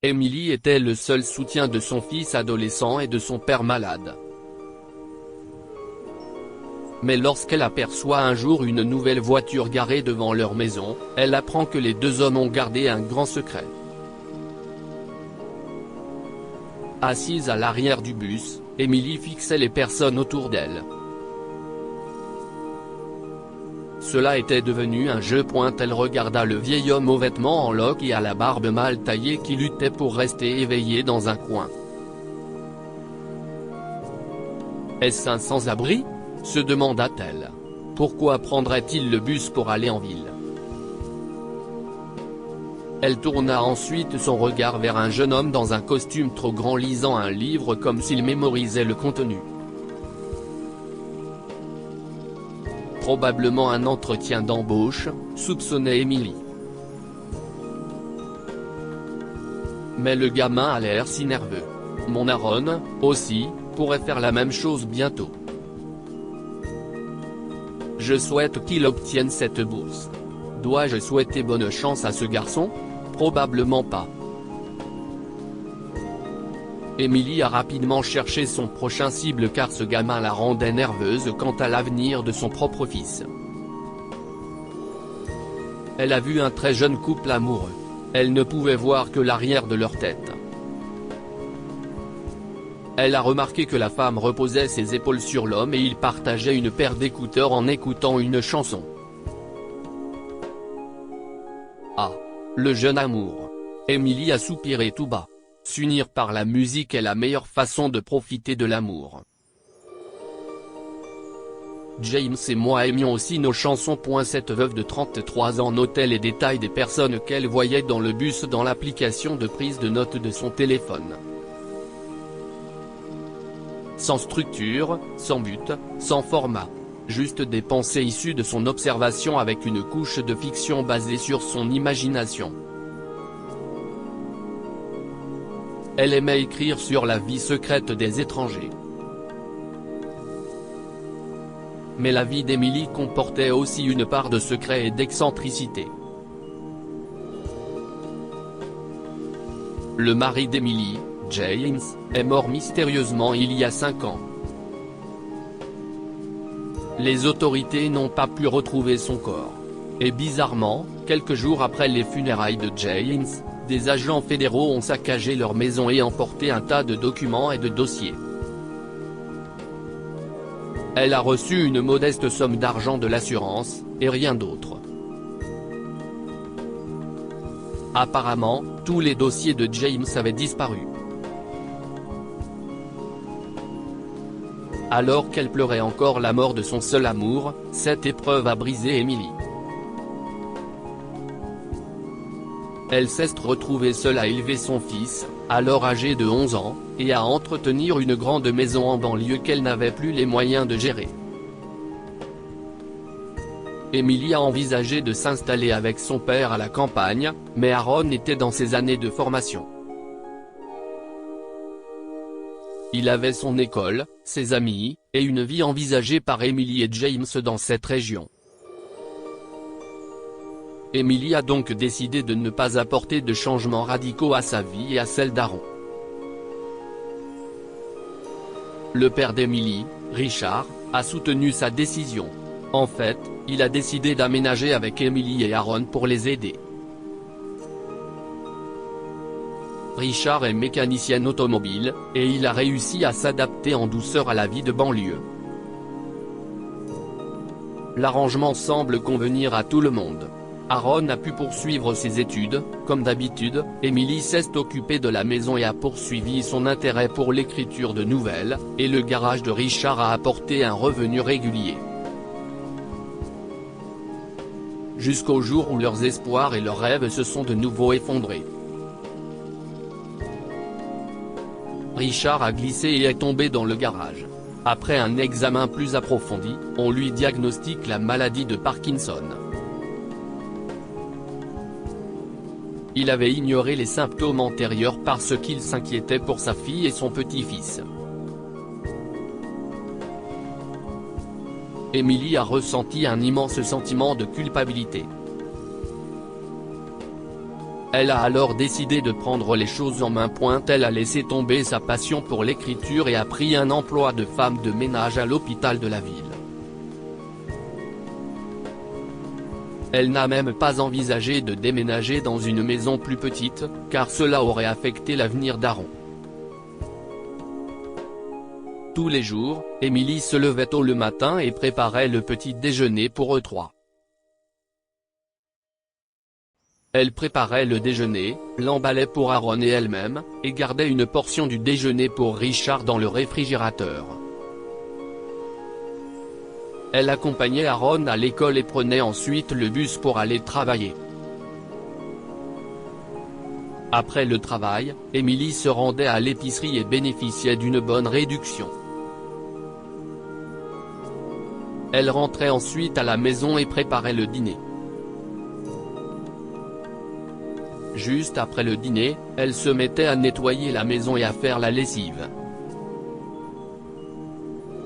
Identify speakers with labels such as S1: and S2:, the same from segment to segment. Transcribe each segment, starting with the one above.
S1: Emily était le seul soutien de son fils adolescent et de son père malade. Mais lorsqu'elle aperçoit un jour une nouvelle voiture garée devant leur maison, elle apprend que les deux hommes ont gardé un grand secret. Assise à l'arrière du bus, Emily fixait les personnes autour d'elle. Cela était devenu un jeu. Elle regarda le vieil homme aux vêtements en loques et à la barbe mal taillée qui luttait pour rester éveillé dans un coin. Est-ce un sans-abri ? Se demanda-t-elle. Pourquoi prendrait-il le bus pour aller en ville ? Elle tourna ensuite son regard vers un jeune homme dans un costume trop grand lisant un livre comme s'il mémorisait le contenu. Probablement un entretien d'embauche, soupçonnait Emily. Mais le gamin a l'air si nerveux. Mon Aaron, aussi, pourrait faire la même chose bientôt. Je souhaite qu'il obtienne cette bourse. Dois-je souhaiter bonne chance à ce garçon ? Probablement pas. Emily a rapidement cherché son prochain cible car ce gamin la rendait nerveuse quant à l'avenir de son propre fils. Elle a vu un très jeune couple amoureux. Elle ne pouvait voir que l'arrière de leur tête. Elle a remarqué que la femme reposait ses épaules sur l'homme et il partageait une paire d'écouteurs en écoutant une chanson. Ah, le jeune amour. Emily a soupiré tout bas. S'unir par la musique est la meilleure façon de profiter de l'amour. James et moi aimions aussi nos chansons. Cette veuve de 33 ans notait les détails des personnes qu'elle voyait dans le bus dans l'application de prise de notes de son téléphone. Sans structure, sans but, sans format. Juste des pensées issues de son observation avec une couche de fiction basée sur son imagination. Elle aimait écrire sur la vie secrète des étrangers. Mais la vie d'Emily comportait aussi une part de secret et d'excentricité. Le mari d'Emily, James, est mort mystérieusement il y a 5 ans. Les autorités n'ont pas pu retrouver son corps. Et bizarrement, quelques jours après les funérailles de James, des agents fédéraux ont saccagé leur maison et emporté un tas de documents et de dossiers. Elle a reçu une modeste somme d'argent de l'assurance, et rien d'autre. Apparemment, tous les dossiers de James avaient disparu. Alors qu'elle pleurait encore la mort de son seul amour, cette épreuve a brisé Emily. Elle s'est retrouvée seule à élever son fils, alors âgé de 11 ans, et à entretenir une grande maison en banlieue qu'elle n'avait plus les moyens de gérer. Emily a envisagé de s'installer avec son père à la campagne, mais Aaron était dans ses années de formation. Il avait son école, ses amis, et une vie envisagée par Emily et James dans cette région. Emily a donc décidé de ne pas apporter de changements radicaux à sa vie et à celle d'Aaron. Le père d'Emily, Richard, a soutenu sa décision. En fait, il a décidé d'aménager avec Emily et Aaron pour les aider. Richard est mécanicien automobile, et il a réussi à s'adapter en douceur à la vie de banlieue. L'arrangement semble convenir à tout le monde. Aaron a pu poursuivre ses études, comme d'habitude, Emily s'est occupée de la maison et a poursuivi son intérêt pour l'écriture de nouvelles, et le garage de Richard a apporté un revenu régulier. Jusqu'au jour où leurs espoirs et leurs rêves se sont de nouveau effondrés. Richard a glissé et est tombé dans le garage. Après un examen plus approfondi, on lui diagnostique la maladie de Parkinson. Il avait ignoré les symptômes antérieurs parce qu'il s'inquiétait pour sa fille et son petit-fils. Emily a ressenti un immense sentiment de culpabilité. Elle a alors décidé de prendre les choses en main. Elle a laissé tomber sa passion pour l'écriture et a pris un emploi de femme de ménage à l'hôpital de la ville. Elle n'a même pas envisagé de déménager dans une maison plus petite, car cela aurait affecté l'avenir d'Aaron. Tous les jours, Emily se levait tôt le matin et préparait le petit déjeuner pour eux trois. Elle préparait le déjeuner, l'emballait pour Aaron et elle-même, et gardait une portion du déjeuner pour Richard dans le réfrigérateur. Elle accompagnait Aaron à l'école et prenait ensuite le bus pour aller travailler. Après le travail, Emily se rendait à l'épicerie et bénéficiait d'une bonne réduction. Elle rentrait ensuite à la maison et préparait le dîner. Juste après le dîner, elle se mettait à nettoyer la maison et à faire la lessive.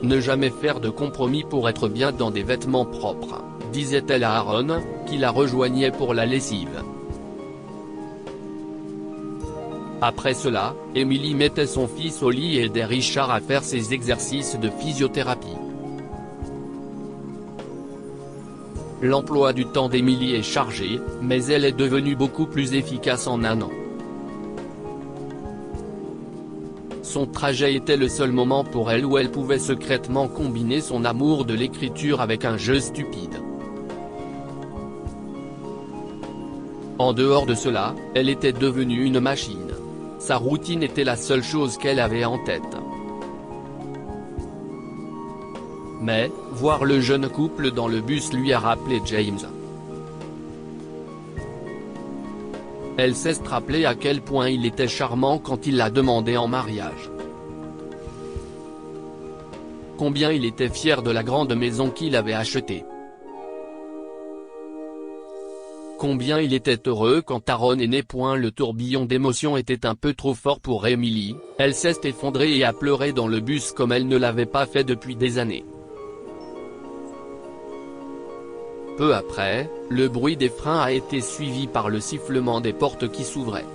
S1: Ne jamais faire de compromis pour être bien dans des vêtements propres, disait-elle à Aaron, qui la rejoignait pour la lessive. Après cela, Emily mettait son fils au lit et aidait Richard à faire ses exercices de physiothérapie. L'emploi du temps d'Emily est chargé, mais elle est devenue beaucoup plus efficace en un an. Son trajet était le seul moment pour elle où elle pouvait secrètement combiner son amour de l'écriture avec un jeu stupide. En dehors de cela, elle était devenue une machine. Sa routine était la seule chose qu'elle avait en tête. Mais, voir le jeune couple dans le bus lui a rappelé James. Elle s'est rappelé à quel point il était charmant quand il l'a demandé en mariage. Combien il était fier de la grande maison qu'il avait achetée. Combien il était heureux quand Aaron est né. Le tourbillon d'émotions était un peu trop fort pour Emily, elle s'est effondrée et a pleuré dans le bus comme elle ne l'avait pas fait depuis des années. Peu après, le bruit des freins a été suivi par le sifflement des portes qui s'ouvraient.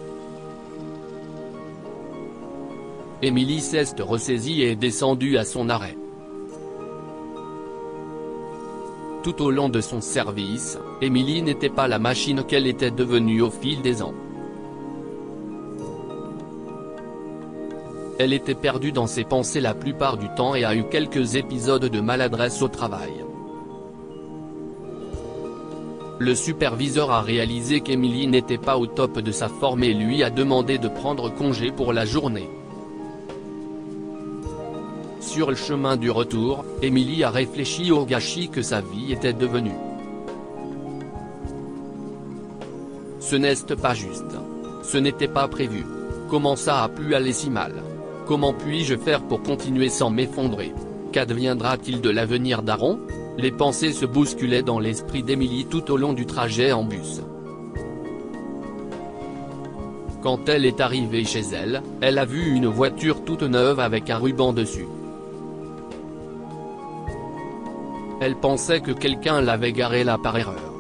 S1: Emily s'est ressaisie et est descendue à son arrêt. Tout au long de son service, Emily n'était pas la machine qu'elle était devenue au fil des ans. Elle était perdue dans ses pensées la plupart du temps et a eu quelques épisodes de maladresse au travail. Le superviseur a réalisé qu'Emily n'était pas au top de sa forme et lui a demandé de prendre congé pour la journée. Sur le chemin du retour, Emily a réfléchi au gâchis que sa vie était devenue. Ce n'est pas juste. Ce n'était pas prévu. Comment ça a pu aller si mal? Comment puis-je faire pour continuer sans m'effondrer? Qu'adviendra-t-il de l'avenir d'Aaron? Les pensées se bousculaient dans l'esprit d'Emily tout au long du trajet en bus. Quand elle est arrivée chez elle, elle a vu une voiture toute neuve avec un ruban dessus. Elle pensait que quelqu'un l'avait garée là par erreur.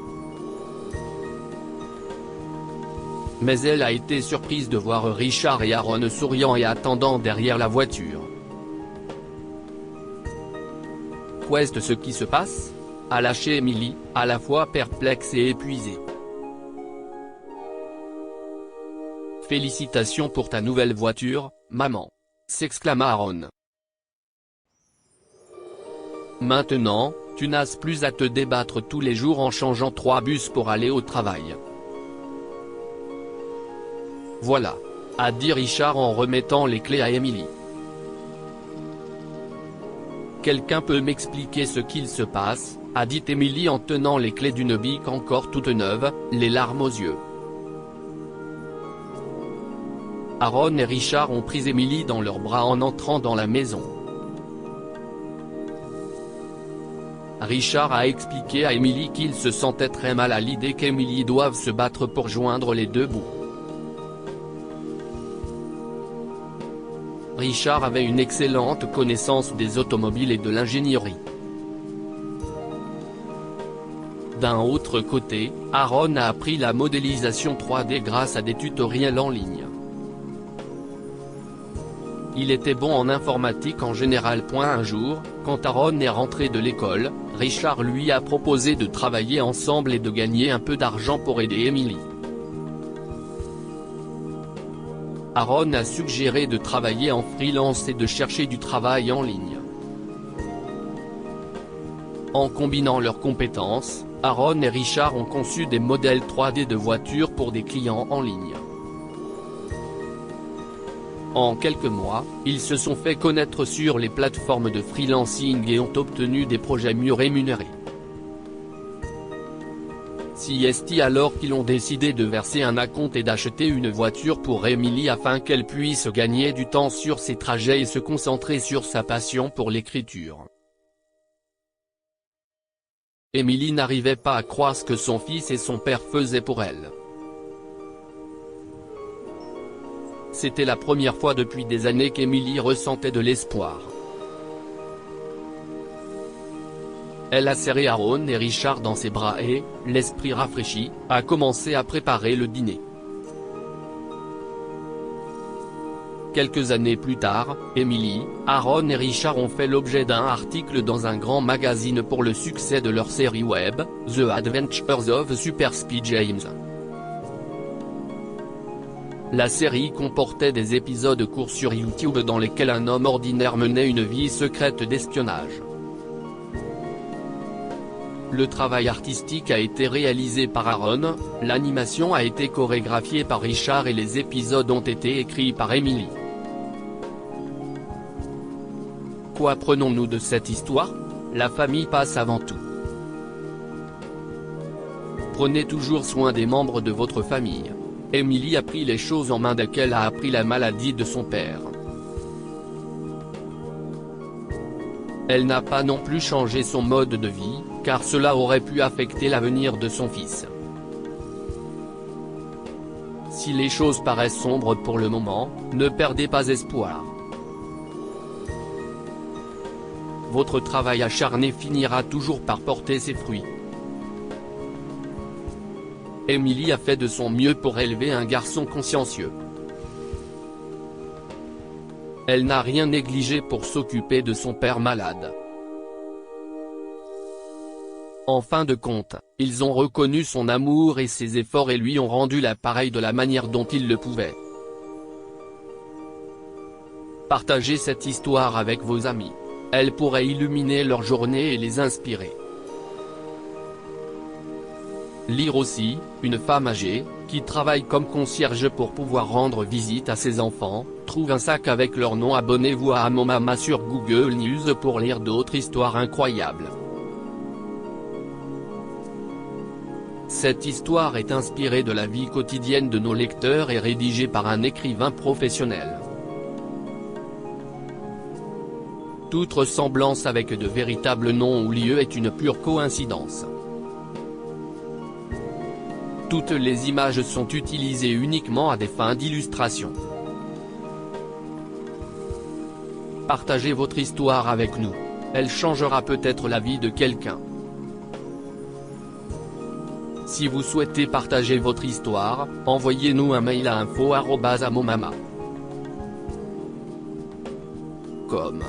S1: Mais elle a été surprise de voir Richard et Aaron souriant et attendant derrière la voiture. Qu'est-ce ce qui se passe? A lâché Emily, à la fois perplexe et épuisée. Félicitations pour ta nouvelle voiture, maman, s'exclama Aaron. Maintenant, tu n'as plus à te débattre tous les jours en changeant 3 bus pour aller au travail. Voilà, a dit Richard en remettant les clés à Emily. Quelqu'un peut m'expliquer ce qu'il se passe, a dit Emily en tenant les clés d'une Bic encore toute neuve, les larmes aux yeux. Aaron et Richard ont pris Emily dans leurs bras en entrant dans la maison. Richard a expliqué à Emily qu'il se sentait très mal à l'idée qu'Emily doive se battre pour joindre les deux bouts. Richard avait une excellente connaissance des automobiles et de l'ingénierie. D'un autre côté, Aaron a appris la modélisation 3D grâce à des tutoriels en ligne. Il était bon en informatique en général. Un jour, quand Aaron est rentré de l'école, Richard lui a proposé de travailler ensemble et de gagner un peu d'argent pour aider Emily. Aaron a suggéré de travailler en freelance et de chercher du travail en ligne. En combinant leurs compétences, Aaron et Richard ont conçu des modèles 3D de voitures pour des clients en ligne. En quelques mois, ils se sont fait connaître sur les plateformes de freelancing et ont obtenu des projets mieux rémunérés. C'est alors qu'ils ont décidé de verser un acompte et d'acheter une voiture pour Emily afin qu'elle puisse gagner du temps sur ses trajets et se concentrer sur sa passion pour l'écriture. Emily n'arrivait pas à croire ce que son fils et son père faisaient pour elle. C'était la première fois depuis des années qu'Emily ressentait de l'espoir. Elle a serré Aaron et Richard dans ses bras et, l'esprit rafraîchi, a commencé à préparer le dîner. Quelques années plus tard, Emily, Aaron et Richard ont fait l'objet d'un article dans un grand magazine pour le succès de leur série web, The Adventures of Super Speed James. La série comportait des épisodes courts sur YouTube dans lesquels un homme ordinaire menait une vie secrète d'espionnage. Le travail artistique a été réalisé par Aaron, l'animation a été chorégraphiée par Richard et les épisodes ont été écrits par Emily. Quoi apprenons-nous de cette histoire? La famille passe avant tout. Prenez toujours soin des membres de votre famille. Emily a pris les choses en main dès qu'elle a appris la maladie de son père. Elle n'a pas non plus changé son mode de vie, car cela aurait pu affecter l'avenir de son fils. Si les choses paraissent sombres pour le moment, ne perdez pas espoir. Votre travail acharné finira toujours par porter ses fruits. Emily a fait de son mieux pour élever un garçon consciencieux. Elle n'a rien négligé pour s'occuper de son père malade. En fin de compte, ils ont reconnu son amour et ses efforts et lui ont rendu l'appareil de la manière dont ils le pouvaient. Partagez cette histoire avec vos amis. Elle pourrait illuminer leur journée et les inspirer. Lire aussi, une femme âgée, qui travaille comme concierge pour pouvoir rendre visite à ses enfants, trouve un sac avec leur nom. Abonnez-vous à Amomama sur Google News pour lire d'autres histoires incroyables. Cette histoire est inspirée de la vie quotidienne de nos lecteurs et rédigée par un écrivain professionnel. Toute ressemblance avec de véritables noms ou lieux est une pure coïncidence. Toutes les images sont utilisées uniquement à des fins d'illustration. Partagez votre histoire avec nous. Elle changera peut-être la vie de quelqu'un. Si vous souhaitez partager votre histoire, envoyez-nous un mail à info@amomama.com.